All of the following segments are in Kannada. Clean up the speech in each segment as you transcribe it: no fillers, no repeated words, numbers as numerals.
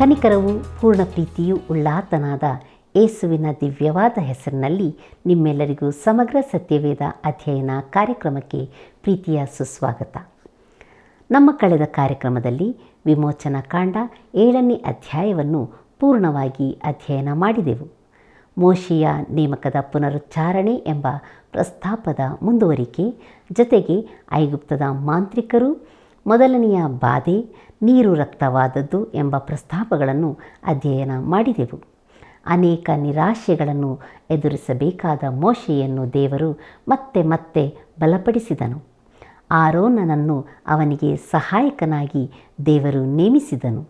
ಕನಿಕರವೂ ಪೂರ್ಣ ಪ್ರೀತಿಯೂ ಉಳ್ಳಾತನಾದ ಯೇಸುವಿನ ದಿವ್ಯವಾದ ಹೆಸರಿನಲ್ಲಿ ನಿಮ್ಮೆಲ್ಲರಿಗೂ ಸಮಗ್ರ ಸತ್ಯವೇದ ಅಧ್ಯಯನ ಕಾರ್ಯಕ್ರಮಕ್ಕೆ ಪ್ರೀತಿಯ ಸುಸ್ವಾಗತ. ನಮ್ಮ ಕಳೆದ ಕಾರ್ಯಕ್ರಮದಲ್ಲಿ ವಿಮೋಚನಾ ಕಾಂಡ 7ನೇ ಅಧ್ಯಾಯವನ್ನು ಪೂರ್ಣವಾಗಿ ಅಧ್ಯಯನ ಮಾಡಿದೆವು. ಮೋಶೆಯ ನೇಮಕದ ಪುನರುಚ್ಚಾರಣೆ ಎಂಬ ಪ್ರಸ್ತಾಪದ ಮುಂದುವರಿಕೆ, ಜೊತೆಗೆ ಐಗುಪ್ತದ ಮಾಂತ್ರಿಕರು, ಮೊದಲನೆಯ ಬಾಧೆ, ನೀರು ರಕ್ತವಾದದ್ದು ಎಂಬ ಪ್ರಸ್ತಾಪಗಳನ್ನು ಅಧ್ಯಯನ ಮಾಡಿದೆವು. ಅನೇಕ ನಿರಾಶೆಗಳನ್ನು ಎದುರಿಸಬೇಕಾದ ಮೋಶೆಯನ್ನು ದೇವರು ಮತ್ತೆ ಮತ್ತೆ ಬಲಪಡಿಸಿದನು. ಆರೋನನನ್ನು ಅವನಿಗೆ ಸಹಾಯಕನಾಗಿ ದೇವರು ನೇಮಿಸಿದನು.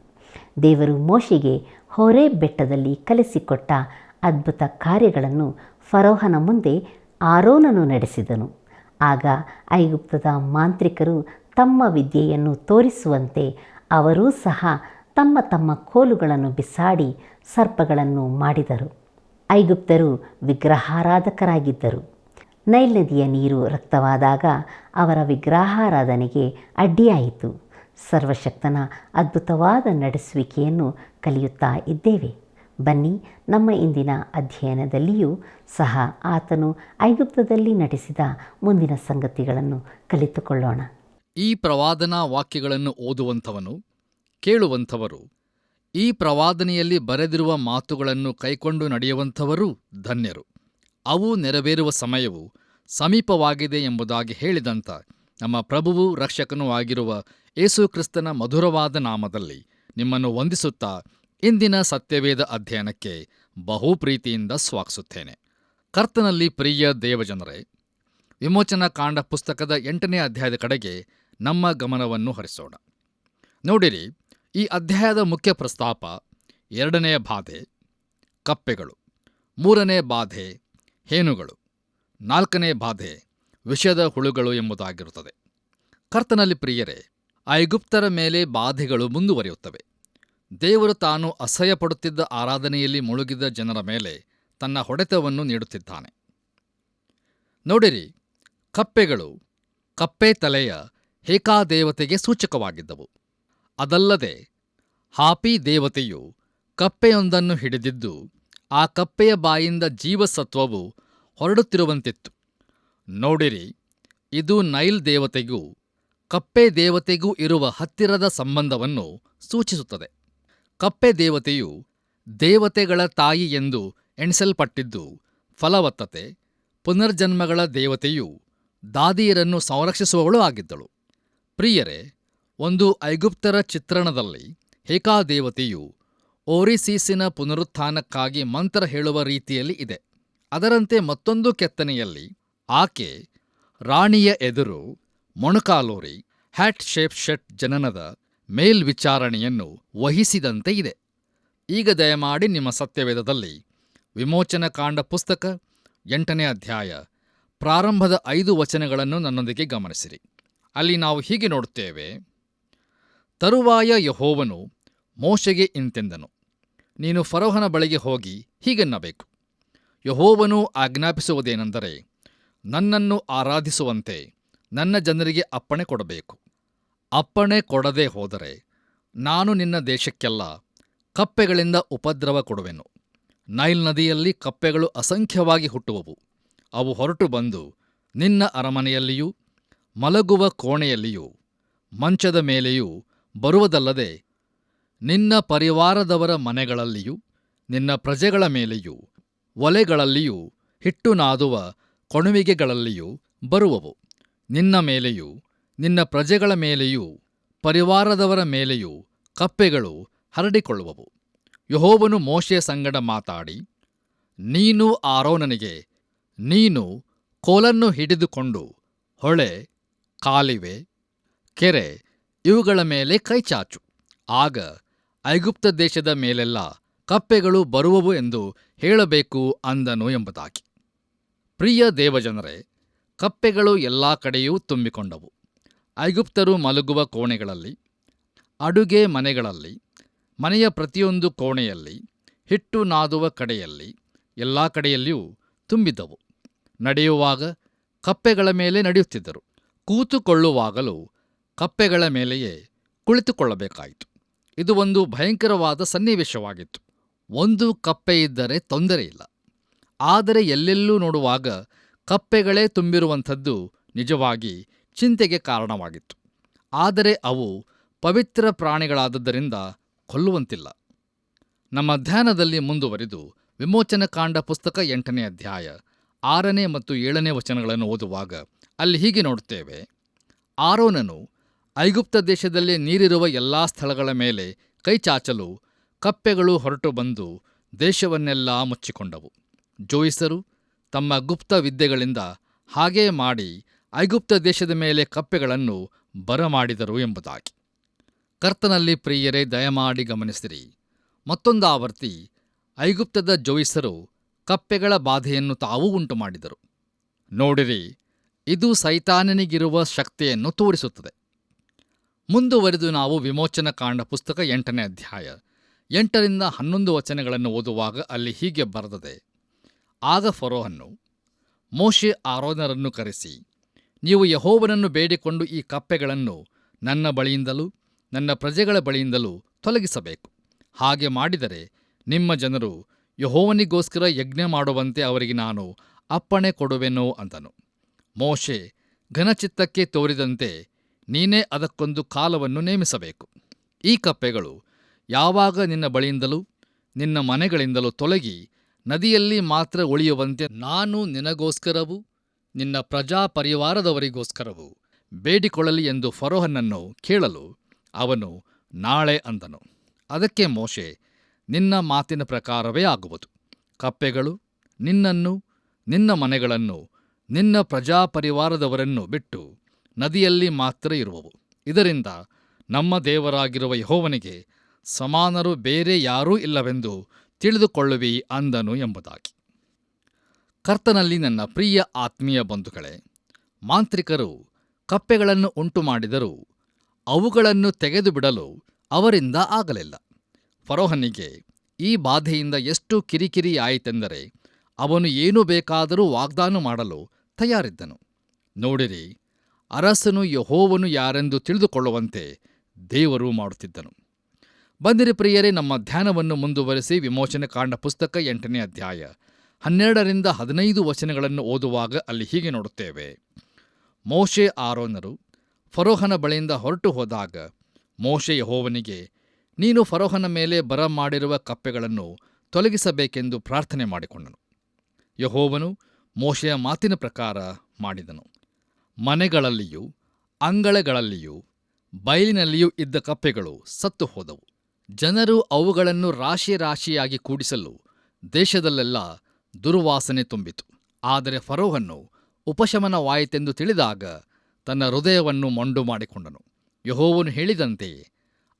ದೇವರು ಮೋಶೆಗೆ ಹೋರೇಬ್ ಬೆಟ್ಟದಲ್ಲಿ ಕಲಿಸಿಕೊಟ್ಟ ಅದ್ಭುತ ಕಾರ್ಯಗಳನ್ನು ಫರೋಹನ ಮುಂದೆ ಆರೋನನು ನಡೆಸಿದನು. ಆಗ ಐಗುಪ್ತದ ಮಾಂತ್ರಿಕರು ತಮ್ಮ ವಿದ್ಯೆಯನ್ನು ತೋರಿಸುವಂತೆ ಅವರೂ ಸಹ ತಮ್ಮ ತಮ್ಮ ಕೋಲುಗಳನ್ನು ಬಿಸಾಡಿ ಸರ್ಪಗಳನ್ನು ಮಾಡಿದರು. ಐಗುಪ್ತರು ವಿಗ್ರಹಾರಾಧಕರಾಗಿದ್ದರು. ನೈಲ್ ನದಿಯ ನೀರು ರಕ್ತವಾದಾಗ ಅವರ ವಿಗ್ರಹಾರಾಧನೆಗೆ ಅಡ್ಡಿಯಾಯಿತು. ಸರ್ವಶಕ್ತನ ಅದ್ಭುತವಾದ ನಡೆಸುವಿಕೆಯನ್ನು ಕಲಿಯುತ್ತಾ ಇದ್ದೇವೆ. ಬನ್ನಿ, ನಮ್ಮ ಇಂದಿನ ಅಧ್ಯಯನದಲ್ಲಿಯೂ ಸಹ ಆತನು ಐಗುಪ್ತದಲ್ಲಿ ನಡೆಸಿದ ಮುಂದಿನ ಸಂಗತಿಗಳನ್ನು ಕಲಿತುಕೊಳ್ಳೋಣ. ಈ ಪ್ರವಾದನಾ ವಾಕ್ಯಗಳನ್ನು ಓದುವಂಥವನು, ಕೇಳುವಂಥವರು, ಈ ಪ್ರವಾದನೆಯಲ್ಲಿ ಬರೆದಿರುವ ಮಾತುಗಳನ್ನು ಕೈಕೊಂಡು ನಡೆಯುವಂಥವರೂ ಧನ್ಯರು. ಅವು ನೆರವೇರುವ ಸಮಯವು ಸಮೀಪವಾಗಿದೆ ಎಂಬುದಾಗಿ ಹೇಳಿದಂಥ ನಮ್ಮ ಪ್ರಭುವೂ ರಕ್ಷಕನೂ ಆಗಿರುವ ಯೇಸು ಕ್ರಿಸ್ತನ ಮಧುರವಾದ ನಾಮದಲ್ಲಿ ನಿಮ್ಮನ್ನು ವಂದಿಸುತ್ತಾ ಇಂದಿನ ಸತ್ಯವೇದ ಅಧ್ಯಯನಕ್ಕೆ ಬಹು ಪ್ರೀತಿಯಿಂದ ಸ್ವಾಗತಿಸುತ್ತೇನೆ. ಕರ್ತನಲ್ಲಿ ಪ್ರಿಯ ದೇವಜನರೇ, ವಿಮೋಚನಾ ಕಾಂಡ ಪುಸ್ತಕದ 8ನೇ ಅಧ್ಯಾಯದ ಕಡೆಗೆ ನಮ್ಮ ಗಮನವನ್ನು ಹರಿಸೋಣ. ನೋಡಿರಿ, ಈ ಅಧ್ಯಾಯದ ಮುಖ್ಯ ಪ್ರಸ್ತಾಪ 2ನೇ ಬಾಧೆ ಕಪ್ಪೆಗಳು, 3ನೇ ಬಾಧೆ ಹೇನುಗಳು, 4ನೇ ಬಾಧೆ ವಿಷದ ಹುಳುಗಳು ಎಂಬುದಾಗಿರುತ್ತದೆ. ಕರ್ತನಲ್ಲಿ ಪ್ರಿಯರೇ, ಐಗುಪ್ತರ ಮೇಲೆ ಬಾಧೆಗಳು ಮುಂದುವರಿಯುತ್ತವೆ. ದೇವರು ತಾನು ಅಸಹ್ಯಪಡುತ್ತಿದ್ದ ಆರಾಧನೆಯಲ್ಲಿ ಮುಳುಗಿದ ಜನರ ಮೇಲೆ ತನ್ನ ಹೊಡೆತವನ್ನು ನೀಡುತ್ತಿದ್ದಾನೆ. ನೋಡಿರಿ, ಕಪ್ಪೆಗಳು ಕಪ್ಪೆ ತಲೆಯ ಹೇಕಾದೇವತೆಗೆ ಸೂಚಕವಾಗಿದ್ದವು. ಅದಲ್ಲದೆ ಹಾಪಿ ದೇವತೆಯು ಕಪ್ಪೆಯೊಂದನ್ನು ಹಿಡಿದಿದ್ದು ಆ ಕಪ್ಪೆಯ ಬಾಯಿಂದ ಜೀವಸತ್ವವು ಹೊರಡುತ್ತಿರುವಂತಿತ್ತು. ನೋಡಿರಿ, ಇದು ನೈಲ್ ದೇವತೆಗೂ ಕಪ್ಪೆ ದೇವತೆಗೂ ಇರುವ ಹತ್ತಿರದ ಸಂಬಂಧವನ್ನು ಸೂಚಿಸುತ್ತದೆ. ಕಪ್ಪೆ ದೇವತೆಯು ದೇವತೆಗಳ ತಾಯಿ ಎಂದು ಎಣಿಸಲ್ಪಟ್ಟಿದ್ದು ಫಲವತ್ತತೆ, ಪುನರ್ಜನ್ಮಗಳ ದೇವತೆಯು ದಾದಿಯರನ್ನು ಸಂರಕ್ಷಿಸುವವಳು ಆಗಿದ್ದಳು. ಪ್ರಿಯರೇ, ಒಂದು ಐಗುಪ್ತರ ಚಿತ್ರಣದಲ್ಲಿ ಹೇಕಾದೇವತೆಯು ಓರಿಸೀಸಿನ ಪುನರುತ್ಥಾನಕ್ಕಾಗಿ ಮಂತ್ರ ಹೇಳುವ ರೀತಿಯಲ್ಲಿ ಇದೆ. ಅದರಂತೆ ಮತ್ತೊಂದು ಕೆತ್ತನೆಯಲ್ಲಿ ಆಕೆ ರಾಣಿಯ ಎದುರು ಮೊಣಕಾಲೂರಿ ಹ್ಯಾಟ್ ಶೇಪ್ ಶೆಟ್ ಜನನದ ಮೇಲ್ವಿಚಾರಣೆಯನ್ನು ವಹಿಸಿದಂತೆ ಇದೆ. ಈಗ ದಯಮಾಡಿ ನಿಮ್ಮ ಸತ್ಯವೇದದಲ್ಲಿ ವಿಮೋಚನಾ ಕಾಂಡ ಪುಸ್ತಕ 8ನೇ ಅಧ್ಯಾಯ ಪ್ರಾರಂಭದ 5 ವಚನಗಳನ್ನು ನನ್ನೊಂದಿಗೆ ಗಮನಿಸಿರಿ. ಅಲ್ಲಿ ನಾವು ಹೀಗೆ ನೋಡುತ್ತೇವೆ: ತರುವಾಯ ಯೆಹೋವನು ಮೋಶೆಗೆ ಇಂತೆಂದನು, ನೀನು ಫರೋಹನ ಬಳಿಗೆ ಹೋಗಿ ಹೀಗೆನ್ನಬೇಕು, ಯೆಹೋವನು ಆಜ್ಞಾಪಿಸುವುದೇನೆಂದರೆ, ನನ್ನನ್ನು ಆರಾಧಿಸುವಂತೆ ನನ್ನ ಜನರಿಗೆ ಅಪ್ಪಣೆ ಕೊಡಬೇಕು. ಅಪ್ಪಣೆ ಕೊಡದೆ ಹೋದರೆ ನಾನು ನಿನ್ನ ದೇಶಕ್ಕೆಲ್ಲ ಕಪ್ಪೆಗಳಿಂದ ಉಪದ್ರವ ಕೊಡುವೆನು. ನೈಲ್ ನದಿಯಲ್ಲಿ ಕಪ್ಪೆಗಳು ಅಸಂಖ್ಯವಾಗಿ ಹುಟ್ಟುವವು. ಅವು ಹೊರಟು ಬಂದು ನಿನ್ನ ಅರಮನೆಯಲ್ಲಿಯೂ ಮಲಗುವ ಕೋಣೆಯಲ್ಲಿಯೂ ಮಂಚದ ಮೇಲೆಯೂ ಬರುವುದಲ್ಲದೆ ನಿನ್ನ ಪರಿವಾರದವರ ಮನೆಗಳಲ್ಲಿಯೂ ನಿನ್ನ ಪ್ರಜೆಗಳ ಮೇಲೆಯೂ ಒಲೆಗಳಲ್ಲಿಯೂ ಹಿಟ್ಟು ನಾದುವ ಕೊಣುವಿಗೆಗಳಲ್ಲಿಯೂ ಬರುವವು. ನಿನ್ನ ಮೇಲೆಯೂ ನಿನ್ನ ಪ್ರಜೆಗಳ ಮೇಲೆಯೂ ಪರಿವಾರದವರ ಮೇಲೆಯೂ ಕಪ್ಪೆಗಳು ಹರಡಿಕೊಳ್ಳುವವು. ಯೆಹೋವನು ಮೋಶೆಯ ಸಂಗಡ ಮಾತಾಡಿ, ನೀನು ಆರೋನನಿಗೆ, ನೀನು ಕೋಲನ್ನು ಹಿಡಿದುಕೊಂಡು ಹೊಳೆ, ಕಾಲುವೆ, ಕೆರೆ ಇವುಗಳ ಮೇಲೆ ಕೈಚಾಚು. ಆಗ ಐಗುಪ್ತ ದೇಶದ ಮೇಲೆಲ್ಲ ಕಪ್ಪೆಗಳು ಬರುವವು ಎಂದು ಹೇಳಬೇಕು ಅಂದನು ಎಂಬುದಾಗಿ. ಪ್ರಿಯ ದೇವಜನರೇ, ಕಪ್ಪೆಗಳು ಎಲ್ಲ ಕಡೆಯೂ ತುಂಬಿಕೊಂಡವು. ಐಗುಪ್ತರು ಮಲಗುವ ಕೋಣೆಗಳಲ್ಲಿ, ಅಡುಗೆ ಮನೆಗಳಲ್ಲಿ, ಮನೆಯ ಪ್ರತಿಯೊಂದು ಕೋಣೆಯಲ್ಲಿ, ಹಿಟ್ಟು ನಾದುವ ಕಡೆಯಲ್ಲಿ, ಎಲ್ಲ ಕಡೆಯಲ್ಲಿಯೂ ತುಂಬಿದ್ದವು. ನಡೆಯುವಾಗ ಕಪ್ಪೆಗಳ ಮೇಲೆ ನಡೆಯುತ್ತಿದ್ದರು. ಕೂತುಕೊಳ್ಳುವಾಗಲೂ ಕಪ್ಪೆಗಳ ಮೇಲೆಯೇ ಕುಳಿತುಕೊಳ್ಳಬೇಕಾಯಿತು. ಇದು ಒಂದು ಭಯಂಕರವಾದ ಸನ್ನಿವೇಶವಾಗಿತ್ತು. ಒಂದು ಕಪ್ಪೆ ಇದ್ದರೆ ತೊಂದರೆ ಇಲ್ಲ, ಆದರೆ ಎಲ್ಲೆಲ್ಲೂ ನೋಡುವಾಗ ಕಪ್ಪೆಗಳೇ ತುಂಬಿರುವಂಥದ್ದು ನಿಜವಾಗಿ ಚಿಂತೆಗೆ ಕಾರಣವಾಗಿತ್ತು. ಆದರೆ ಅವು ಪವಿತ್ರ ಪ್ರಾಣಿಗಳಾದದ್ದರಿಂದ ಕೊಲ್ಲುವಂತಿಲ್ಲ. ನಮ್ಮ ಧ್ಯಾನದಲ್ಲಿ ಮುಂದುವರಿದು ವಿಮೋಚನಕಾಂಡ ಪುಸ್ತಕ 8ನೇ ಅಧ್ಯಾಯ 6ನೇ ಮತ್ತು 7ನೇ ವಚನಗಳನ್ನು ಓದುವಾಗ ಅಲ್ಲಿ ಹೀಗೆ ನೋಡುತ್ತೇವೆ. ಆರೋನನು ಐಗುಪ್ತ ದೇಶದಲ್ಲಿ ನೀರಿರುವ ಎಲ್ಲಾ ಸ್ಥಳಗಳ ಮೇಲೆ ಕೈಚಾಚಲು ಕಪ್ಪೆಗಳು ಹೊರಟು ಬಂದು ದೇಶವನ್ನೆಲ್ಲ ಮುಚ್ಚಿಕೊಂಡವು. ಜೋಯಿಸರು ತಮ್ಮ ಗುಪ್ತ ವಿದ್ಯೆಗಳಿಂದ ಹಾಗೇ ಮಾಡಿ ಐಗುಪ್ತ ದೇಶದ ಮೇಲೆ ಕಪ್ಪೆಗಳನ್ನು ಬರಮಾಡಿದರು ಎಂಬುದಾಗಿ. ಕರ್ತನಲ್ಲಿ ಪ್ರಿಯರೇ, ದಯಮಾಡಿ ಗಮನಿಸಿರಿ. ಮತ್ತೊಂದು ಆವರ್ತಿ ಐಗುಪ್ತದ ಜೋಯಿಸರು ಕಪ್ಪೆಗಳ ಬಾಧೆಯನ್ನು ತಾವೂ ಉಂಟು ಮಾಡಿದರು. ನೋಡಿರಿ, ಇದು ಸೈತಾನನಿಗಿರುವ ಶಕ್ತಿಯನ್ನು ತೋರಿಸುತ್ತದೆ. ಮುಂದುವರಿದು ನಾವು ವಿಮೋಚನಕಾಂಡ ಪುಸ್ತಕ 8ನೇ ಅಧ್ಯಾಯ 8ರಿಂದ 11 ವಚನಗಳನ್ನು ಓದುವಾಗ ಅಲ್ಲಿ ಹೀಗೆ ಬರೆದಿದೆ. ಆಗ ಫರೋಹನು ಮೋಶೆ ಆರೋನರನ್ನು ಕರೆಸಿ, ನೀವು ಯೆಹೋವನನ್ನು ಬೇಡಿಕೊಂಡು ಈ ಕಪ್ಪೆಗಳನ್ನು ನನ್ನ ಬಳಿಯಿಂದಲೂ ನನ್ನ ಪ್ರಜೆಗಳ ಬಳಿಯಿಂದಲೂ ತೊಲಗಿಸಬೇಕು. ಹಾಗೆ ಮಾಡಿದರೆ ನಿಮ್ಮ ಜನರು ಯೆಹೋವನಿಗೋಸ್ಕರ ಯಜ್ಞ ಮಾಡುವಂತೆ ಅವರಿಗೆ ನಾನು ಅಪ್ಪಣೆ ಕೊಡುವೆನೋ ಅಂದನು. ಮೋಶೆ ಘನಚಿತ್ತಕ್ಕೆ ತೋರಿದಂತೆ ನೀನೇ ಅದಕ್ಕೊಂದು ಕಾಲವನ್ನು ನೇಮಿಸಬೇಕು. ಈ ಕಪ್ಪೆಗಳು ಯಾವಾಗ ನಿನ್ನ ಬಳಿಯಿಂದಲೂ ನಿನ್ನ ಮನೆಗಳಿಂದಲೂ ತೊಲಗಿ ನದಿಯಲ್ಲಿ ಮಾತ್ರ ಉಳಿಯುವಂತೆ ನಾನು ನಿನಗೋಸ್ಕರವೂ ನಿನ್ನ ಪ್ರಜಾಪರಿವಾರದವರಿಗೋಸ್ಕರವೂ ಬೇಡಿಕೊಳ್ಳಲಿ ಎಂದು ಫರೋಹನನ್ನು ಕೇಳಲು ಅವನು ನಾಳೆ ಅಂದನು. ಅದಕ್ಕೆ ಮೋಶೆ, ನಿನ್ನ ಮಾತಿನ ಪ್ರಕಾರವೇ ಆಗುವುದು. ಕಪ್ಪೆಗಳು ನಿನ್ನನ್ನು, ನಿನ್ನ ಮನೆಗಳನ್ನು, ನಿನ್ನ ಪ್ರಜಾಪರಿವಾರದವರನ್ನು ಬಿಟ್ಟು ನದಿಯಲ್ಲಿ ಮಾತ್ರ ಇರುವವು. ಇದರಿಂದ ನಮ್ಮ ದೇವರಾಗಿರುವ ಯೆಹೋವನಿಗೆ ಸಮಾನರು ಬೇರೆ ಯಾರೂ ಇಲ್ಲವೆಂದು ತಿಳಿದುಕೊಳ್ಳುವಿ ಅಂದನು ಎಂಬುದಾಗಿ. ಕರ್ತನಲ್ಲಿ ನನ್ನ ಪ್ರಿಯ ಆತ್ಮೀಯ ಬಂಧುಗಳೇ, ಮಾಂತ್ರಿಕರು ಕಪ್ಪೆಗಳನ್ನು ಉಂಟು ಮಾಡಿದರೂ ಅವುಗಳನ್ನು ತೆಗೆದುಬಿಡಲು ಅವರಿಂದ ಆಗಲಿಲ್ಲ. ಫರೋಹನಿಗೆ ಈ ಬಾಧೆಯಿಂದ ಎಷ್ಟು ಕಿರಿಕಿರಿ ಆಯಿತೆಂದರೆ ಅವನು ಏನು ಬೇಕಾದರೂ ವಾಗ್ದಾನ ಮಾಡಲು ತಯಾರಿದ್ದನು. ನೋಡಿರಿ, ಅರಸನು ಯೆಹೋವನು ಯಾರೆಂದು ತಿಳಿದುಕೊಳ್ಳುವಂತೆ ದೇವರು ಮಾಡುತ್ತಿದ್ದನು. ಬಂದಿರಿ ಪ್ರಿಯರೇ, ನಮ್ಮ ಧ್ಯಾನವನ್ನು ಮುಂದುವರೆಸಿ ವಿಮೋಚನಕಾಂಡ ಪುಸ್ತಕ 8ನೇ ಅಧ್ಯಾಯ 12ರಿಂದ 15 ವಚನಗಳನ್ನು ಓದುವಾಗ ಅಲ್ಲಿ ಹೀಗೆ ನೋಡುತ್ತೇವೆ. ಮೋಶೆ ಆರೋನರು ಫರೋಹನ ಬಳಿಯಿಂದ ಹೊರಟು ಹೋದಾಗ ಮೋಶೆ ಯೆಹೋವನಿಗೆ, ನೀನು ಫರೋಹನ ಮೇಲೆ ಬರಮಾಡಿರುವ ಕಪ್ಪೆಗಳನ್ನು ತೊಲಗಿಸಬೇಕೆಂದು ಪ್ರಾರ್ಥನೆ ಮಾಡಿಕೊಂಡನು. ಯೆಹೋವನು ಮೋಶೆಯ ಮಾತಿನ ಪ್ರಕಾರ ಮಾಡಿದನು. ಮನೆಗಳಲ್ಲಿಯೂ ಅಂಗಳಗಳಲ್ಲಿಯೂ ಬಯಲಿನಲ್ಲಿಯೂ ಇದ್ದ ಕಪ್ಪೆಗಳು ಸತ್ತು ಹೋದವು. ಜನರು ಅವುಗಳನ್ನು ರಾಶಿ ರಾಶಿಯಾಗಿ ಕೂಡಿಸಲು ದೇಶದಲ್ಲೆಲ್ಲ ದುರ್ವಾಸನೆ ತುಂಬಿತು. ಆದರೆ ಫರೋಹನು ಉಪಶಮನವಾಯಿತೆಂದು ತಿಳಿದಾಗ ತನ್ನ ಹೃದಯವನ್ನು ಮೊಂಡು ಮಾಡಿಕೊಂಡನು. ಯೆಹೋವನು ಹೇಳಿದಂತೆಯೇ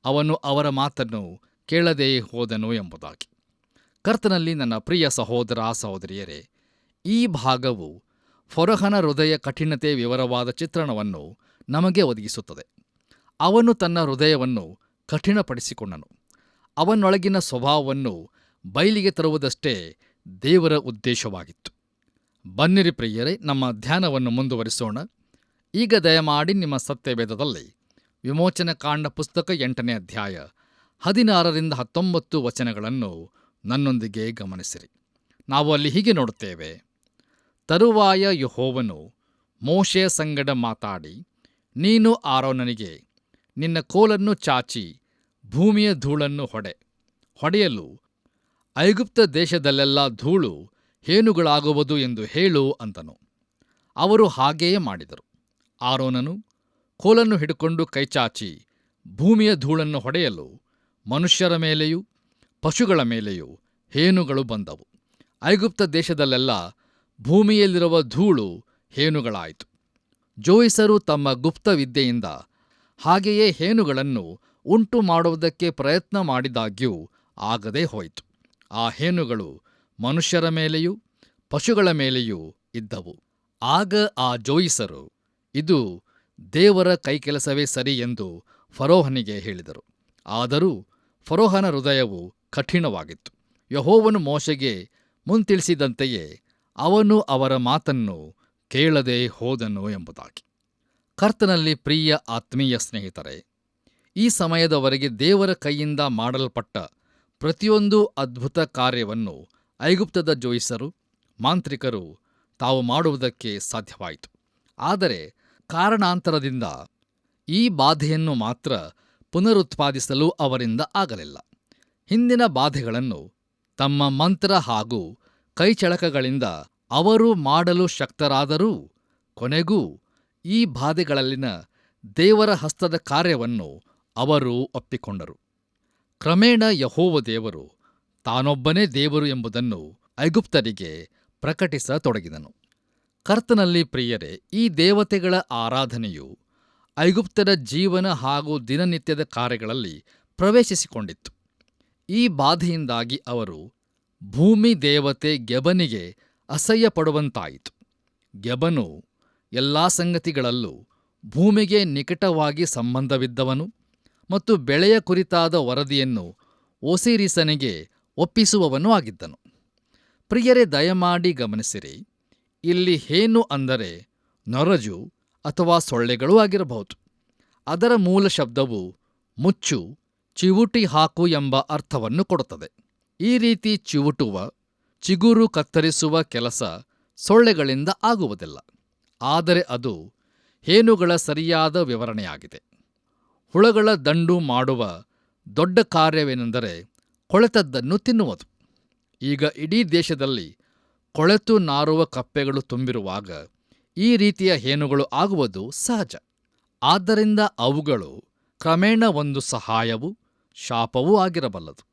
ಅವನು ಅವರ ಮಾತನ್ನು ಕೇಳದೇ ಹೋದನು ಎಂಬುದಾಗಿ. ಕರ್ತನಲ್ಲಿ ನನ್ನ ಪ್ರಿಯ ಸಹೋದರ ಸಹೋದರಿಯರೇ, ಈ ಭಾಗವು ಫರೋಹನ ಹೃದಯ ಕಠಿಣತೆ ವಿವರವಾದ ಚಿತ್ರಣವನ್ನು ನಮಗೆ ಒದಗಿಸುತ್ತದೆ. ಅವನು ತನ್ನ ಹೃದಯವನ್ನು ಕಠಿಣಪಡಿಸಿಕೊಂಡನು. ಅವನೊಳಗಿನ ಸ್ವಭಾವವನ್ನು ಬಯಲಿಗೆ ತರುವುದಷ್ಟೇ ದೇವರ ಉದ್ದೇಶವಾಗಿತ್ತು. ಬನ್ನಿರಿ ಪ್ರಿಯರೇ, ನಮ್ಮ ಧ್ಯಾನವನ್ನು ಮುಂದುವರಿಸೋಣ. ಈಗ ದಯಮಾಡಿ ನಿಮ್ಮ ಸತ್ಯವೇದದಲ್ಲಿ ವಿಮೋಚನಕಾಂಡ ಪುಸ್ತಕ 8ನೇ ಅಧ್ಯಾಯ 16ರಿಂದ 19 ವಚನಗಳನ್ನು ನನ್ನೊಂದಿಗೆ ಗಮನಿಸಿರಿ. ನಾವು ಅಲ್ಲಿ ಹೀಗೆ ನೋಡುತ್ತೇವೆ. ತರುವಾಯ ಯೆಹೋವನು ಮೋಶೆಯ ಸಂಗಡ ಮಾತಾಡಿ, ನೀನು ಆರೋನನಿಗೆ ನಿನ್ನ ಕೋಲನ್ನು ಚಾಚಿ ಭೂಮಿಯ ಧೂಳನ್ನು ಹೊಡೆಯಲು ಐಗುಪ್ತ ದೇಶದಲ್ಲೆಲ್ಲ ಧೂಳು ಹೇನುಗಳಾಗುವುದು ಎಂದು ಹೇಳು ಅಂತನು. ಅವರು ಹಾಗೆಯೇ ಮಾಡಿದರು. ಆರೋನನು ಕೋಲನ್ನು ಹಿಡುಕೊಂಡು ಕೈಚಾಚಿ ಭೂಮಿಯ ಧೂಳನ್ನು ಹೊಡೆಯಲು ಮನುಷ್ಯರ ಮೇಲೆಯೂ ಪಶುಗಳ ಮೇಲೆಯೂ ಹೇನುಗಳು ಬಂದವು. ಐಗುಪ್ತ ದೇಶದಲ್ಲೆಲ್ಲ ಭೂಮಿಯಲ್ಲಿರುವ ಧೂಳು ಹೇನುಗಳಾಯಿತು. ಜೋಯಿಸರು ತಮ್ಮ ಗುಪ್ತ ವಿದ್ಯೆಯಿಂದ ಹಾಗೆಯೇ ಹೇನುಗಳನ್ನು ಉಂಟು ಮಾಡುವುದಕ್ಕೆ ಪ್ರಯತ್ನ ಮಾಡಿದಾಗ್ಯೂ ಆಗದೇ ಹೋಯಿತು. ಆ ಹೇನುಗಳು ಮನುಷ್ಯರ ಮೇಲೆಯೂ ಪಶುಗಳ ಮೇಲೆಯೂ ಇದ್ದವು. ಆಗ ಆ ಜೋಯಿಸರು, ಇದು ದೇವರ ಕೈಕೆಲಸವೇ ಸರಿ ಎಂದು ಫರೋಹನಿಗೆ ಹೇಳಿದರು. ಆದರೂ ಫರೋಹನ ಹೃದಯವು ಕಠಿಣವಾಗಿತ್ತು. ಯೆಹೋವನು ಮೋಶೆಗೆ ಮುಂತಿಳಿಸಿದಂತೆಯೇ ಅವನು ಅವರ ಮಾತನ್ನು ಕೇಳದೆ ಹೋದನು ಎಂಬುದಾಗಿ. ಕರ್ತನಲ್ಲಿ ಪ್ರಿಯ ಆತ್ಮೀಯ ಸ್ನೇಹಿತರೆ, ಈ ಸಮಯದವರೆಗೆ ದೇವರ ಕೈಯಿಂದ ಮಾಡಲ್ಪಟ್ಟ ಪ್ರತಿಯೊಂದು ಅದ್ಭುತ ಕಾರ್ಯವನ್ನು ಐಗುಪ್ತದ ಜೋಯಿಸರು, ಮಾಂತ್ರಿಕರು ತಾವು ಮಾಡುವುದಕ್ಕೆ ಸಾಧ್ಯವಾಯಿತು. ಆದರೆ ಕಾರಣಾಂತರದಿಂದ ಈ ಬಾಧೆಯನ್ನು ಮಾತ್ರ ಪುನರುತ್ಪಾದಿಸಲು ಅವರಿಂದ ಆಗಲಿಲ್ಲ. ಹಿಂದಿನ ಬಾಧೆಗಳನ್ನು ತಮ್ಮ ಮಂತ್ರ ಹಾಗೂ ಕೈಚಳಕಗಳಿಂದ ಅವರು ಮಾಡಲು ಶಕ್ತರಾದರೂ ಕೊನೆಗೂ ಈ ಬಾಧೆಗಳಲ್ಲಿನ ದೇವರ ಹಸ್ತದ ಕಾರ್ಯವನ್ನು ಅವರು ಒಪ್ಪಿಕೊಂಡರು. ಕ್ರಮೇಣ ಯೆಹೋವ ದೇವರು ತಾನೊಬ್ಬನೇ ದೇವರು ಎಂಬುದನ್ನು ಐಗುಪ್ತರಿಗೆ ಪ್ರಕಟಿಸತೊಡಗಿದನು. ಕರ್ತನಲ್ಲಿ ಪ್ರಿಯರೇ, ಈ ದೇವತೆಗಳ ಆರಾಧನೆಯು ಐಗುಪ್ತರ ಜೀವನ ಹಾಗೂ ದಿನನಿತ್ಯದ ಕಾರ್ಯಗಳಲ್ಲಿ ಪ್ರವೇಶಿಸಿಕೊಂಡಿತ್ತು. ಈ ಬಾಧೆಯಿಂದಾಗಿ ಅವರು ಭೂಮಿ ದೇವತೆ ಗೆಬನಿಗೆ ಅಸಹ್ಯಪಡುವಂತಾಯಿತು. ಗೆಬನು ಎಲ್ಲಾ ಸಂಗತಿಗಳಲ್ಲೂ ಭೂಮಿಗೆ ನಿಕಟವಾಗಿ ಸಂಬಂಧವಿದ್ದವನು ಮತ್ತು ಬೆಳೆಯ ಕುರಿತಾದ ವರದಿಯನ್ನು ಓಸಿರಿಸನಿಗೆ ಒಪ್ಪಿಸುವವನೂ ಆಗಿದ್ದನು. ಪ್ರಿಯರೇ, ದಯಮಾಡಿ ಗಮನಿಸಿರಿ, ಇಲ್ಲಿ ಹೇನು ಅಂದರೆ ನೊರಜು ಅಥವಾ ಸೊಳ್ಳೆಗಳೂ ಆಗಿರಬಹುದು. ಅದರ ಮೂಲ ಶಬ್ದವು ಮುಚ್ಚು, ಚಿವುಟಿ ಹಾಕು ಎಂಬ ಅರ್ಥವನ್ನು ಕೊಡುತ್ತದೆ. ಈ ರೀತಿ ಚಿವುಟುವ, ಚಿಗುರು ಕತ್ತರಿಸುವ ಕೆಲಸ ಸೊಳ್ಳೆಗಳಿಂದ ಆಗುವುದಿಲ್ಲ, ಆದರೆ ಅದು ಹೇನುಗಳ ಸರಿಯಾದ ವಿವರಣೆಯಾಗಿದೆ. ಹುಳಗಳ ದಂಡು ಮಾಡುವ ದೊಡ್ಡ ಕಾರ್ಯವೇನೆಂದರೆ ಕೊಳೆತದ್ದನ್ನು ತಿನ್ನುವುದು. ಈಗ ಇಡೀ ದೇಶದಲ್ಲಿ ಕೊಳೆತು ನಾರುವ ಕಪ್ಪೆಗಳು ತುಂಬಿರುವಾಗ ಈ ರೀತಿಯ ಹೇನುಗಳು ಆಗುವುದು ಸಹಜ. ಆದ್ದರಿಂದ ಅವುಗಳು ಕ್ರಮೇಣ ಒಂದು ಸಹಾಯವೂ ಶಾಪವೂ ಆಗಿರಬಲ್ಲದು.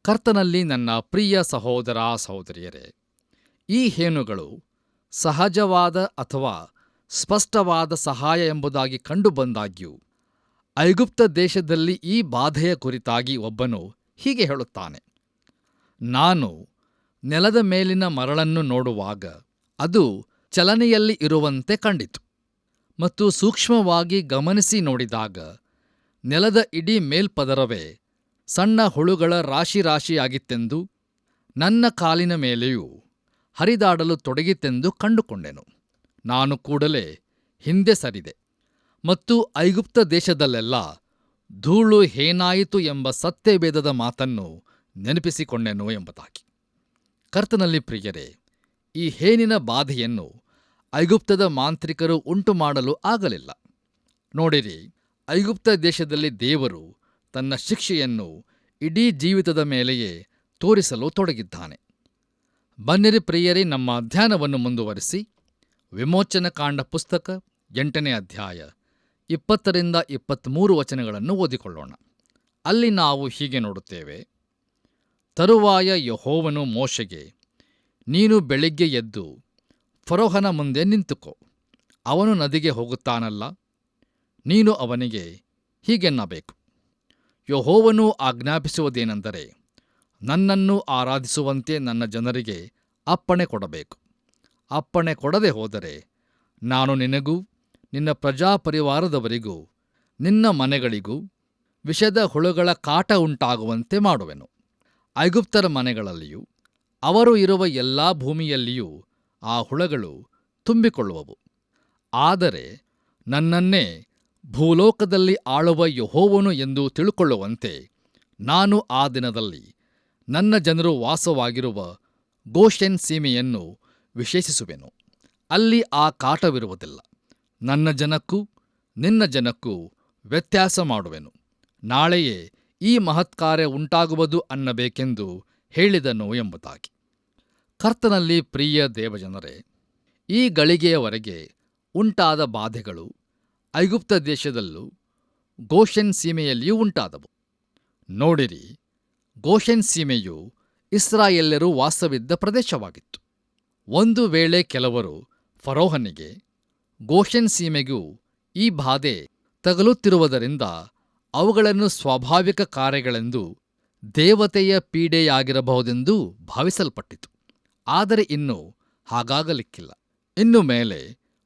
ಕರ್ತನಲ್ಲಿ ನನ್ನ ಪ್ರಿಯ ಸಹೋದರ ಸಹೋದರಿಯರೇ, ಈ ಹೇನುಗಳು ಸಹಜವಾದ ಅಥವಾ ಸ್ಪಷ್ಟವಾದ ಸಹಾಯ ಎಂಬುದಾಗಿ ಕಂಡುಬಂದಾಗ್ಯೂ ಐಗುಪ್ತ ದೇಶದಲ್ಲಿ ಈ ಬಾಧೆಯ ಕುರಿತಾಗಿ ಒಬ್ಬನು ಹೀಗೆ ಹೇಳುತ್ತಾನೆ: ನಾನು ನೆಲದ ಮೇಲಿನ ಮರಳನ್ನು ನೋಡುವಾಗ ಅದು ಚಲನೆಯಲ್ಲಿ ಇರುವಂತೆ ಕಂಡಿತು, ಮತ್ತು ಸೂಕ್ಷ್ಮವಾಗಿ ಗಮನಿಸಿ ನೋಡಿದಾಗ ನೆಲದ ಇಡೀ ಮೇಲ್ಪದರವೇ ಸಣ್ಣ ಹುಳುಗಳ ರಾಶಿಯಾಗಿತ್ತೆಂದು ನನ್ನ ಕಾಲಿನ ಮೇಲೆಯೂ ಹರಿದಾಡಲು ತೊಡಗಿತೆಂದು ಕಂಡುಕೊಂಡೆನು. ನಾನು ಕೂಡಲೇ ಹಿಂದೆ ಸರಿದೆ ಮತ್ತು ಐಗುಪ್ತ ದೇಶದಲ್ಲೆಲ್ಲ ಧೂಳು ಹೇನಾಯಿತು ಎಂಬ ಸತ್ಯವೇದದ ಮಾತನ್ನು ನೆನಪಿಸಿಕೊಂಡೆನು ಎಂಬುದಾಗಿ. ಕರ್ತನಲ್ಲಿ ಪ್ರಿಯರೇ, ಈ ಹೇನಿನ ಬಾಧೆಯನ್ನು ಐಗುಪ್ತದ ಮಾಂತ್ರಿಕರು ಉಂಟುಮಾಡಲು ಆಗಲಿಲ್ಲ. ನೋಡಿರಿ, ಐಗುಪ್ತ ದೇಶದಲ್ಲಿ ದೇವರು ತನ್ನ ಶಿಕ್ಷೆಯನ್ನು ಇಡೀ ಜೀವಿತದ ಮೇಲೆಯೇ ತೋರಿಸಲು ತೊಡಗಿದ್ದಾನೆ. ಬನ್ನಿರಿ ಪ್ರಿಯರೇ, ನಮ್ಮ ಧ್ಯಾನವನ್ನು ಮುಂದುವರಿಸಿ ವಿಮೋಚನಕಾಂಡ ಪುಸ್ತಕ 8ನೇ ಅಧ್ಯಾಯ 20-23 ವಚನಗಳನ್ನು ಓದಿಕೊಳ್ಳೋಣ. ಅಲ್ಲಿ ನಾವು ಹೀಗೆ ನೋಡುತ್ತೇವೆ: ತರುವಾಯ ಯೆಹೋವನು ಮೋಶೆಗೆ, ನೀನು ಬೆಳಿಗ್ಗೆ ಎದ್ದು ಫರೋಹನ ಮುಂದೆ ನಿಂತುಕೋ. ಅವನು ನದಿಗೆ ಹೋಗುತ್ತಾನಲ್ಲ, ನೀನು ಅವನಿಗೆ ಹೀಗೆನ್ನಬೇಕು: ಯೆಹೋವನು ಆಜ್ಞಾಪಿಸುವುದೇನೆಂದರೆ, ನನ್ನನ್ನು ಆರಾಧಿಸುವಂತೆ ನನ್ನ ಜನರಿಗೆ ಅಪ್ಪಣೆ ಕೊಡಬೇಕು. ಅಪ್ಪಣೆ ಕೊಡದೆ ಹೋದರೆ ನಾನು ನಿನಗೂ ನಿನ್ನ ಪ್ರಜಾಪರಿವಾರದವರಿಗೂ ನಿನ್ನ ಮನೆಗಳಿಗೂ ವಿಷದ ಹುಳುಗಳ ಕಾಟ ಉಂಟಾಗುವಂತೆ ಮಾಡುವೆನು. ಐಗುಪ್ತರ ಮನೆಗಳಲ್ಲಿಯೂ ಅವರು ಇರುವ ಎಲ್ಲಾ ಭೂಮಿಯಲ್ಲಿಯೂ ಆ ಹುಳಗಳು ತುಂಬಿಕೊಳ್ಳುವವು. ಆದರೆ ನನ್ನನ್ನೇ ಭೂಲೋಕದಲ್ಲಿ ಆಳುವ ಯೆಹೋವನು ಎಂದು ತಿಳುಕೊಳ್ಳುವಂತೆ ನಾನು ಆ ದಿನದಲ್ಲಿ ನನ್ನ ಜನರು ವಾಸವಾಗಿರುವ ಗೋಷೆನ್ ಸೀಮೆಯನ್ನು ವಿಶೇಷಿಸುವೆನು. ಅಲ್ಲಿ ಆ ಕಾಟವಿರುವುದಿಲ್ಲ. ನನ್ನ ಜನಕ್ಕೂ ನಿನ್ನ ಜನಕ್ಕೂ ವ್ಯತ್ಯಾಸ ಮಾಡುವೆನು. ನಾಳೆಯೇ ಈ ಮಹತ್ಕಾರ್ಯ ಉಂಟಾಗುವುದು ಅನ್ನಬೇಕೆಂದು ಹೇಳಿದನು ಎಂಬುದಾಗಿ. ಕರ್ತನಲ್ಲಿ ಪ್ರಿಯ ದೇವಜನರೇ, ಈ ಗಳಿಗೆಯವರೆಗೆ ಉಂಟಾದ ಬಾಧೆಗಳು ಐಗುಪ್ತ ದೇಶದಲ್ಲೂ ಗೋಷೆನ್ ಸೀಮೆಯಲ್ಲಿಯೂ ಉಂಟಾದವು. ನೋಡಿರಿ, ಗೋಷೆನ್ ಸೀಮೆಯು ಇಸ್ರಾಯೇಲ್ಯರು ವಾಸವಿದ್ದ ಪ್ರದೇಶವಾಗಿತ್ತು. ಒಂದು ವೇಳೆ ಕೆಲವರು ಫರೋಹನಿಗೆ, ಗೋಷೆನ್ ಸೀಮೆಗೂ ಈ ಬಾಧೆ ತಗಲುತ್ತಿರುವುದರಿಂದ ಅವುಗಳನ್ನು ಸ್ವಾಭಾವಿಕ ಕಾರ್ಯಗಳೆಂದು ದೇವತೆಯ ಪೀಡೆಯಾಗಿರಬಹುದೆಂದು ಭಾವಿಸಲ್ಪಟ್ಟಿತು. ಆದರೆ ಇನ್ನು ಹಾಗಾಗಲಿಕ್ಕಿಲ್ಲ. ಇನ್ನು ಮೇಲೆ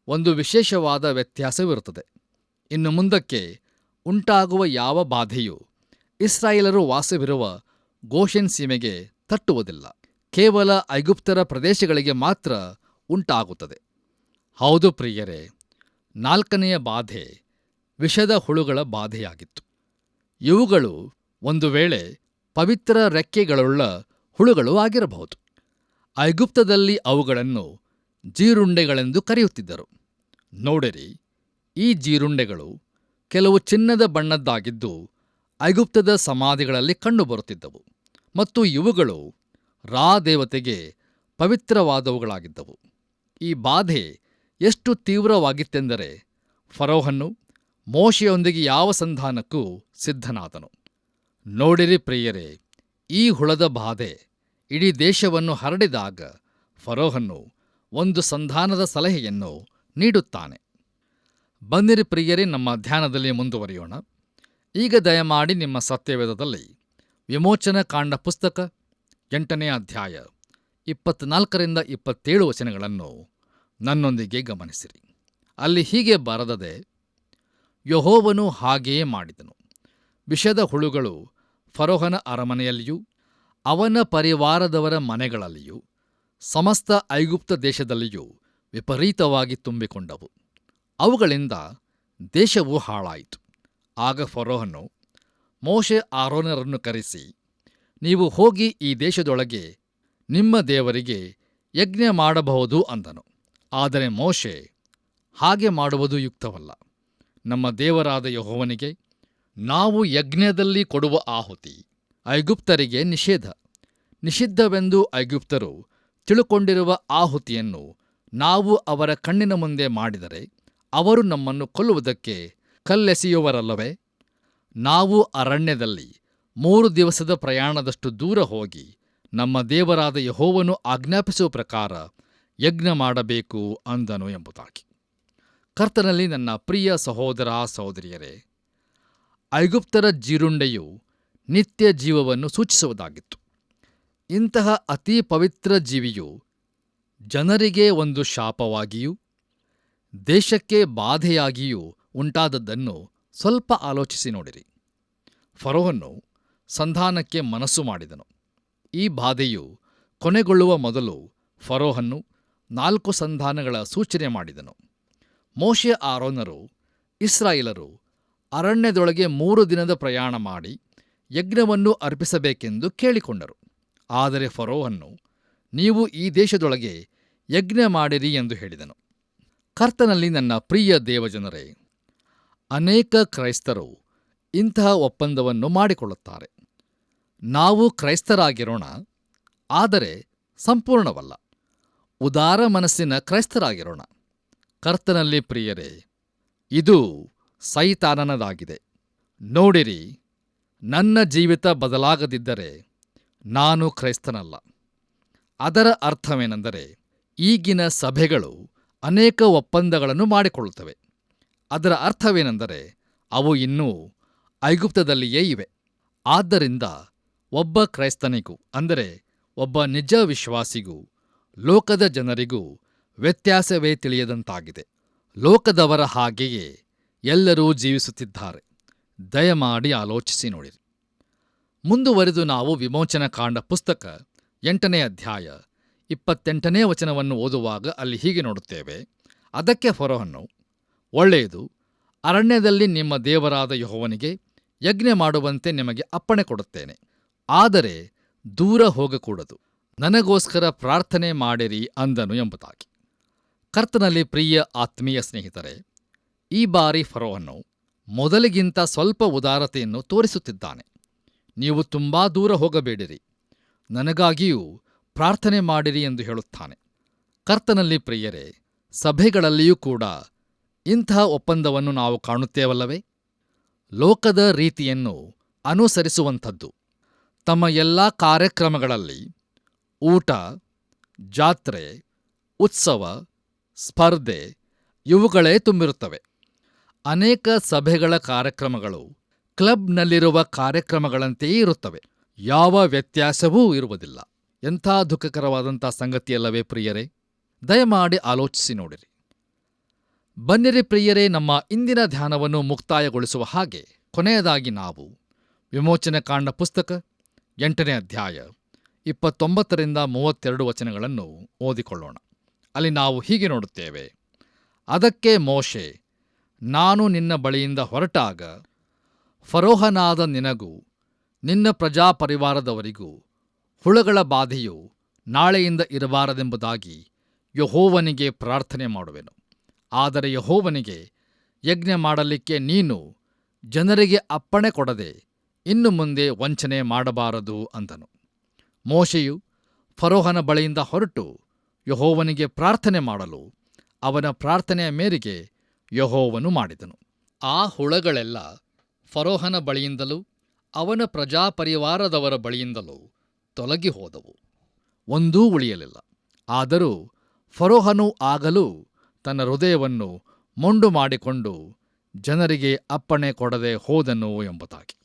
ಒಂದು ವಿಶೇಷವಾದ ವ್ಯತ್ಯಾಸವಿರುತ್ತದೆ. ಇನ್ನು ಮುಂದಕ್ಕೆ ಉಂಟಾಗುವ ಯಾವ ಬಾಧೆಯೂ ಇಸ್ರಾಯೇಲರು ವಾಸವಿರುವ ಗೋಷೆನ್ ಸೀಮೆಗೆ ತಟ್ಟುವುದಿಲ್ಲ. ಕೇವಲ ಐಗುಪ್ತರ ಪ್ರದೇಶಗಳಿಗೆ ಮಾತ್ರ ಉಂಟಾಗುತ್ತದೆ. ಹೌದು ಪ್ರಿಯರೇ, 4ನೆಯ ಬಾಧೆ ವಿಷದ ಹುಳುಗಳ ಬಾಧೆಯಾಗಿತ್ತು. ಇವುಗಳು ಒಂದು ವೇಳೆ ಪವಿತ್ರ ರೆಕ್ಕೆಗಳುಳ್ಳ ಹುಳುಗಳು ಆಗಿರಬಹುದು. ಐಗುಪ್ತದಲ್ಲಿ ಅವುಗಳನ್ನು ಜೀರುಂಡೆಗಳೆಂದು ಕರೆಯುತ್ತಿದ್ದರು. ನೋಡಿರಿ, ಈ ಜೀರುಂಡೆಗಳು ಕೆಲವು ಚಿನ್ನದ ಬಣ್ಣದ್ದಾಗಿದ್ದು ಐಗುಪ್ತದ ಸಮಾಧಿಗಳಲ್ಲಿ ಕಂಡುಬರುತ್ತಿದ್ದವು ಮತ್ತು ಇವುಗಳು ರಾ ದೇವತೆಗೆ ಪವಿತ್ರವಾದವುಗಳಾಗಿದ್ದವು. ಈ ಬಾಧೆ ಎಷ್ಟು ತೀವ್ರವಾಗಿತ್ತೆಂದರೆ ಫರೋಹನು ಮೋಶೆಯೊಂದಿಗೆ ಯಾವ ಸಂಧಾನಕ್ಕೂ ಸಿದ್ಧನಾದನು. ನೋಡಿರಿ ಪ್ರಿಯರೇ, ಈ ಹುಳದ ಬಾಧೆ ಇಡೀ ದೇಶವನ್ನು ಹರಡಿದಾಗ ಫರೋಹನು ಒಂದು ಸಂಧಾನದ ಸಲಹೆಯನ್ನು ನೀಡುತ್ತಾನೆ. ಬನ್ನಿರಿ ಪ್ರಿಯರೇ, ನಮ್ಮ ಧ್ಯಾನದಲ್ಲಿ ಮುಂದುವರಿಯೋಣ. ಈಗ ದಯಮಾಡಿ ನಿಮ್ಮ ಸತ್ಯವೇದದಲ್ಲಿ ವಿಮೋಚನಾ ಕಾಂಡ ಪುಸ್ತಕ 8ನೇ ಅಧ್ಯಾಯ 24-27 ವಚನಗಳನ್ನು ನನ್ನೊಂದಿಗೆ ಗಮನಿಸಿರಿ. ಅಲ್ಲಿ ಹೀಗೆ ಬರೆದದೆ, ಯೆಹೋವನು ಹಾಗೆಯೇ ಮಾಡಿದನು. ವಿಷದ ಹುಳುಗಳು ಫರೋಹನ ಅರಮನೆಯಲ್ಲಿಯೂ ಅವನ ಪರಿವಾರದವರ ಮನೆಗಳಲ್ಲಿಯೂ ಸಮಸ್ತ ಐಗುಪ್ತ ದೇಶದಲ್ಲಿಯೂ ವಿಪರೀತವಾಗಿ ತುಂಬಿಕೊಂಡವು. ಅವುಗಳಿಂದ ದೇಶವು ಹಾಳಾಯಿತು. ಆಗ ಫರೋಹನು ಮೋಶೆ ಆರೋನರನ್ನು ಕರೆಸಿ, ನೀವು ಹೋಗಿ ಈ ದೇಶದೊಳಗೆ ನಿಮ್ಮ ದೇವರಿಗೆ ಯಜ್ಞ ಮಾಡಬಹುದು ಅಂದನು. ಆದರೆ ಮೋಶೆ, ಹಾಗೆ ಮಾಡುವುದು ಯುಕ್ತವಲ್ಲ. ನಮ್ಮ ದೇವರಾದ ಯೆಹೋವನಿಗೆ ನಾವು ಯಜ್ಞದಲ್ಲಿ ಕೊಡುವ ಆಹುತಿ ಐಗುಪ್ತರಿಗೆ ನಿಷಿದ್ಧವೆಂದು ಐಗುಪ್ತರು ತಿಳುಕೊಂಡಿರುವ ಆಹುತಿಯನ್ನು ನಾವು ಅವರ ಕಣ್ಣಿನ ಮುಂದೆ ಮಾಡಿದರೆ ಅವರು ನಮ್ಮನ್ನು ಕೊಲ್ಲುವುದಕ್ಕೆ ಕಲ್ಲೆಸೆಯುವರಲ್ಲವೇ? ನಾವು ಅರಣ್ಯದಲ್ಲಿ 3 ದಿವಸದ ಪ್ರಯಾಣದಷ್ಟು ದೂರ ಹೋಗಿ ನಮ್ಮ ದೇವರಾದ ಯೆಹೋವನು ಆಜ್ಞಾಪಿಸುವ ಪ್ರಕಾರ ಯಜ್ಞ ಮಾಡಬೇಕು ಅಂದನು ಎಂಬುದಾಗಿ. ಕರ್ತನಲ್ಲಿ ನನ್ನ ಪ್ರಿಯ ಸಹೋದರ ಸಹೋದರಿಯರೇ, ಐಗುಪ್ತರ ಜೀರುಂಡೆಯು ನಿತ್ಯ ಜೀವವನ್ನು ಸೂಚಿಸುವುದಾಗಿತ್ತು. ಇಂತಹ ಅತಿ ಪವಿತ್ರ ಜೀವಿಯು ಜನರಿಗೆ ಒಂದು ಶಾಪವಾಗಿಯೂ ದೇಶಕ್ಕೆ ಬಾಧೆಯಾಗಿಯೂ ಉಂಟಾದದ್ದನ್ನು ಸ್ವಲ್ಪ ಆಲೋಚಿಸಿ ನೋಡಿರಿ. ಫರೋಹನು ಸಂಧಾನಕ್ಕೆ ಮನಸ್ಸು ಮಾಡಿದನು. ಈ ಬಾಧೆಯು ಕೊನೆಗೊಳ್ಳುವ ಮೊದಲು ಫರೋಹನು 4 ಸಂಧಾನಗಳ ಸೂಚನೆ ಮಾಡಿದನು. ಮೋಶೆ ಆರೋನರು ಇಸ್ರಾಯೇಲರು ಅರಣ್ಯದೊಳಗೆ 3 ದಿನದ ಪ್ರಯಾಣ ಮಾಡಿ ಯಜ್ಞವನ್ನು ಅರ್ಪಿಸಬೇಕೆಂದು ಕೇಳಿಕೊಂಡರು. ಆದರೆ ಫರೋಹನು, ನೀವು ಈ ದೇಶದೊಳಗೆ ಯಜ್ಞ ಮಾಡಿರಿ ಎಂದು ಹೇಳಿದನು. ಕರ್ತನಲ್ಲಿ ನನ್ನ ಪ್ರಿಯ ದೇವಜನರೇ, ಅನೇಕ ಕ್ರೈಸ್ತರು ಇಂತಹ ಒಪ್ಪಂದವನ್ನು ಮಾಡಿಕೊಳ್ಳುತ್ತಾರೆ. ನಾವು ಕ್ರೈಸ್ತರಾಗಿರೋಣ, ಆದರೆ ಸಂಪೂರ್ಣವಲ್ಲ. ಉದಾರ ಮನಸ್ಸಿನ ಕ್ರೈಸ್ತರಾಗಿರೋಣ. ಕರ್ತನಲ್ಲಿ ಪ್ರಿಯರೇ, ಇದು ಸೈತಾನನದಾಗಿದೆ. ನೋಡಿರಿ, ನನ್ನ ಜೀವಿತ ಬದಲಾಗದಿದ್ದರೆ ನಾನು ಕ್ರೈಸ್ತನಲ್ಲ. ಅದರ ಅರ್ಥವೇನೆಂದರೆ, ಈಗಿನ ಸಭೆಗಳು ಅನೇಕ ಒಪ್ಪಂದಗಳನ್ನು ಮಾಡಿಕೊಳ್ಳುತ್ತವೆ. ಅದರ ಅರ್ಥವೇನೆಂದರೆ, ಅವು ಇನ್ನೂ ಐಗುಪ್ತದಲ್ಲಿಯೇ ಇವೆ. ಆದ್ದರಿಂದ ಒಬ್ಬ ಕ್ರೈಸ್ತನಿಗೂ, ಅಂದರೆ ಒಬ್ಬ ನಿಜ ವಿಶ್ವಾಸಿಗೂ, ಲೋಕದ ಜನರಿಗೂ ವ್ಯತ್ಯಾಸವೇ ತಿಳಿಯದಂತಾಗಿದೆ. ಲೋಕದವರ ಹಾಗೆಯೇ ಎಲ್ಲರೂ ಜೀವಿಸುತ್ತಿದ್ದಾರೆ. ದಯಮಾಡಿ ಆಲೋಚಿಸಿ ನೋಡಿರಿ. ಮುಂದುವರೆದು ನಾವು ವಿಮೋಚನಾ ಕಾಂಡ ಪುಸ್ತಕ 8ನೇ ಅಧ್ಯಾಯ 28ನೇ ವಚನವನ್ನು ಓದುವಾಗ ಅಲ್ಲಿ ಹೀಗೆ ನೋಡುತ್ತೇವೆ. ಅದಕ್ಕೆ ಫರೋಹನು, ಒಳ್ಳೆಯದು, ಅರಣ್ಯದಲ್ಲಿ ನಿಮ್ಮ ದೇವರಾದ ಯೆಹೋವನಿಗೆ ಯಜ್ಞ ಮಾಡುವಂತೆ ನಿಮಗೆ ಅಪ್ಪಣೆ ಕೊಡುತ್ತೇನೆ. ಆದರೆ ದೂರ ಹೋಗಕೂಡದು, ನನಗೋಸ್ಕರ ಪ್ರಾರ್ಥನೆ ಮಾಡಿರಿ ಅಂದನು ಎಂಬುದಾಗಿ. ಕರ್ತನಲ್ಲಿ ಪ್ರಿಯ ಆತ್ಮೀಯ ಸ್ನೇಹಿತರೆ, ಈ ಬಾರಿ ಫರೋಹನು ಮೊದಲಿಗಿಂತ ಸ್ವಲ್ಪ ಉದಾರತೆಯನ್ನು ತೋರಿಸುತ್ತಿದ್ದಾನೆ. ನೀವು ತುಂಬಾ ದೂರ ಹೋಗಬೇಡಿರಿ, ನನಗಾಗಿಯೂ ಪ್ರಾರ್ಥನೆ ಮಾಡಿರಿ ಎಂದು ಹೇಳುತ್ತಾನೆ. ಕರ್ತನಲ್ಲಿ ಪ್ರಿಯರೇ, ಸಭೆಗಳಲ್ಲಿಯೂ ಕೂಡ ಇಂತಹ ಒಪ್ಪಂದವನ್ನು ನಾವು ಕಾಣುತ್ತೇವಲ್ಲವೇ? ಲೋಕದ ರೀತಿಯನ್ನು ಅನುಸರಿಸುವಂಥದ್ದು. ತಮ್ಮ ಎಲ್ಲ ಕಾರ್ಯಕ್ರಮಗಳಲ್ಲಿ ಊಟ, ಜಾತ್ರೆ, ಉತ್ಸವ, ಸ್ಪರ್ಧೆ ಇವುಗಳೇ ತುಂಬಿರುತ್ತವೆ. ಅನೇಕ ಸಭೆಗಳ ಕಾರ್ಯಕ್ರಮಗಳು ಕ್ಲಬ್ನಲ್ಲಿರುವ ಕಾರ್ಯಕ್ರಮಗಳಂತೆಯೇ ಇರುತ್ತವೆ. ಯಾವ ವ್ಯತ್ಯಾಸವೂ ಇರುವುದಿಲ್ಲ. ಎಂಥ ದುಃಖಕರವಾದಂಥ ಸಂಗತಿಯಲ್ಲವೇ ಪ್ರಿಯರೇ? ದಯಮಾಡಿ ಆಲೋಚಿಸಿ ನೋಡಿರಿ. ಬನ್ನಿರಿ ಪ್ರಿಯರೇ, ನಮ್ಮ ಇಂದಿನ ಧ್ಯಾನವನ್ನು ಮುಕ್ತಾಯಗೊಳಿಸುವ ಹಾಗೆ ಕೊನೆಯದಾಗಿ ನಾವು ವಿಮೋಚನಾ ಕಾಂಡ ಪುಸ್ತಕ 8ನೇ ಅಧ್ಯಾಯ 29-32 ವಚನಗಳನ್ನು ಓದಿಕೊಳ್ಳೋಣ. ಅಲ್ಲಿ ನಾವು ಹೀಗೆ ನೋಡುತ್ತೇವೆ. ಅದಕ್ಕೆ ಮೋಶೆ, ನಾನು ನಿನ್ನ ಬಳಿಯಿಂದ ಹೊರಟಾಗ ಫರೋಹನಾದ ನಿನಗೂ ನಿನ್ನ ಪ್ರಜಾಪರಿವಾರದವರಿಗೂ ಹುಳುಗಳ ಬಾಧೆಯು ನಾಳೆಯಿಂದ ಇರಬಾರದೆಂಬುದಾಗಿ ಯೆಹೋವನಿಗೆ ಪ್ರಾರ್ಥನೆ ಮಾಡುವೆನು. ಆದರೆ ಯೆಹೋವನಿಗೆ ಯಜ್ಞ ಮಾಡಲಿಕ್ಕೆ ನೀನು ಜನರಿಗೆ ಅಪ್ಪಣೆ ಕೊಡದೆ ಇನ್ನು ಮುಂದೆ ವಂಚನೆ ಮಾಡಬಾರದು ಅಂದನು. ಮೋಶೆಯು ಫರೋಹನ ಬಳಿಯಿಂದ ಹೊರಟು ಯೆಹೋವನಿಗೆ ಪ್ರಾರ್ಥನೆ ಮಾಡಲು ಅವನ ಪ್ರಾರ್ಥನೆಯ ಮೇರೆಗೆ ಯೆಹೋವನು ಮಾಡಿದನು. ಆ ಹುಳಗಳೆಲ್ಲ ಫರೋಹನ ಬಳಿಯಿಂದಲೂ ಅವನ ಪ್ರಜಾಪರಿವಾರದವರ ಬಳಿಯಿಂದಲೂ ತೊಲಗಿ ಹೋದವು, ಒಂದೂ ಉಳಿಯಲಿಲ್ಲ. ಆದರೂ ಫರೋಹನು ಆಗಲೂ ತನ್ನ ಹೃದಯವನ್ನು ಮೊಂಡು ಮಾಡಿಕೊಂಡು ಜನರಿಗೆ ಅಪ್ಪಣೆ ಕೊಡದೆ ಹೋದನು ಎಂಬುದಾಗಿ.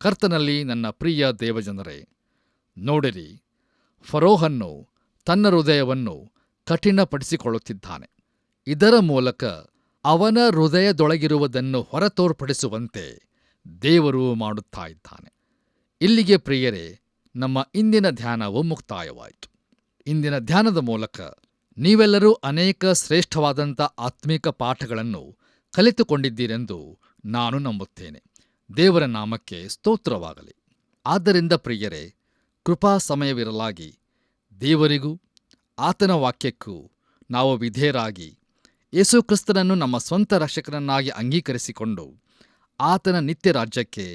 ಕರ್ತನಲ್ಲಿ ನನ್ನ ಪ್ರಿಯ ದೇವಜನರೇ, ನೋಡಿರಿ, ಫರೋಹನು ತನ್ನ ಹೃದಯವನ್ನು ಕಠಿಣಪಡಿಸಿಕೊಳ್ಳುತ್ತಿದ್ದಾನೆ. ಇದರ ಮೂಲಕ ಅವನ ಹೃದಯದೊಳಗಿರುವುದನ್ನು ಹೊರತೋರ್ಪಡಿಸುವಂತೆ ದೇವರು ಮಾಡುತ್ತಾ ಇದ್ದಾನೆ. ಇಲ್ಲಿಗೆ ಪ್ರಿಯರೇ, ನಮ್ಮ ಇಂದಿನ ಧ್ಯಾನವು ಮುಕ್ತಾಯವಾಯಿತು. ಇಂದಿನ ಧ್ಯಾನದ ಮೂಲಕ ನೀವೆಲ್ಲರೂ ಅನೇಕ ಶ್ರೇಷ್ಠವಾದಂಥ ಆತ್ಮೀಕ ಪಾಠಗಳನ್ನು ಕಲಿತುಕೊಂಡಿದ್ದೀರೆಂದು ನಾನು ನಂಬುತ್ತೇನೆ. ದೇವರ ನಾಮಕ್ಕೆ ಸ್ತೋತ್ರವಾಗಲಿ. ಆದ್ದರಿಂದ ಪ್ರಿಯರೇ, ಕೃಪಾ ಸಮಯವಿರಲಾಗಿ ದೇವರಿಗೂ ಆತನ ವಾಕ್ಯಕ್ಕೂ ನಾವು ವಿಧೇಯರಾಗಿ ಯೇಸು ಕ್ರಿಸ್ತನನ್ನು ನಮ್ಮ ಸ್ವಂತ ರಕ್ಷಕನನ್ನಾಗಿ ಅಂಗೀಕರಿಸಿಕೊಂಡು ಆತನ ನಿತ್ಯ ರಾಜ್ಯಕ್ಕೆ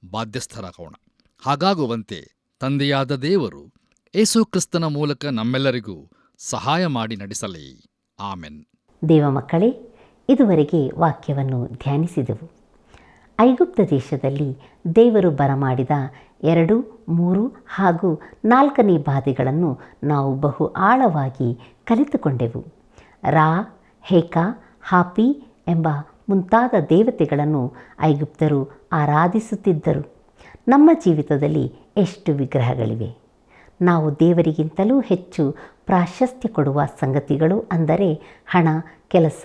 ಬಾಧ್ಯಸ್ಥರಾಗೋಣ. ಹಾಗಾಗುವಂತೆ ತಂದೆಯಾದ ದೇವರು ಯೇಸು ಕ್ರಿಸ್ತನ ಮೂಲಕ ನಮ್ಮೆಲ್ಲರಿಗೂ ಸಹಾಯ ಮಾಡಿ ನಡೆಸಲಿ. ಆಮೆನ್. ದೇವ ಮಕ್ಕಳೇ, ಇದುವರೆಗೆ ವಾಕ್ಯವನ್ನು ಧ್ಯಾನಿಸಿದೆವು. ಐಗುಪ್ತ ದೇಶದಲ್ಲಿ ದೇವರು ಬರಮಾಡಿದ 2, 3 ಹಾಗೂ 4ನೇ ಬಾಧೆಗಳನ್ನು ನಾವು ಬಹು ಆಳವಾಗಿ ಕಲಿತುಕೊಂಡೆವು. ರಾ, ಹೇಕ, ಹಾಪಿ ಎಂಬ ಮುಂತಾದ ದೇವತೆಗಳನ್ನು ಐಗುಪ್ತರು ಆರಾಧಿಸುತ್ತಿದ್ದರು. ನಮ್ಮ ಜೀವಿತದಲ್ಲಿ ಎಷ್ಟು ವಿಗ್ರಹಗಳಿವೆ! ನಾವು ದೇವರಿಗಿಂತಲೂ ಹೆಚ್ಚು ಪ್ರಾಶಸ್ತ್ಯ ಕೊಡುವ ಸಂಗತಿಗಳು ಅಂದರೆ ಹಣ, ಕೆಲಸ,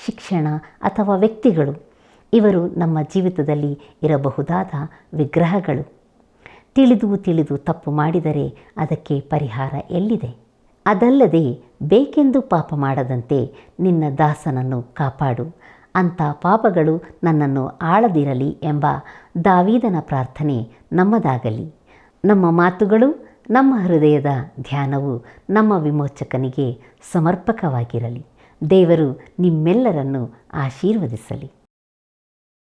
ಶಿಕ್ಷಣ ಅಥವಾ ವ್ಯಕ್ತಿಗಳು. ಇವರು ನಮ್ಮ ಜೀವಿತದಲ್ಲಿ ಇರಬಹುದಾದ ವಿಗ್ರಹಗಳು. ತಿಳಿದು ತಪ್ಪು ಮಾಡಿದರೆ ಅದಕ್ಕೆ ಪರಿಹಾರ ಎಲ್ಲಿದೆ? ಅದಲ್ಲದೆ ಬೇಕೆಂದು ಪಾಪ ಮಾಡದಂತೆ ನಿನ್ನ ದಾಸನನ್ನು ಕಾಪಾಡು, ಅಂಥ ಪಾಪಗಳು ನನ್ನನ್ನು ಆಳದಿರಲಿ ಎಂಬ ದಾವೀದನ ಪ್ರಾರ್ಥನೆ ನಮ್ಮದಾಗಲಿ. ನಮ್ಮ ಮಾತುಗಳು, ನಮ್ಮ ಹೃದಯದ ಧ್ಯಾನವು ನಮ್ಮ ವಿಮೋಚಕನಿಗೆ ಸಮರ್ಪಕವಾಗಿರಲಿ. ದೇವರು ನಿಮ್ಮೆಲ್ಲರನ್ನು ಆಶೀರ್ವದಿಸಲಿ.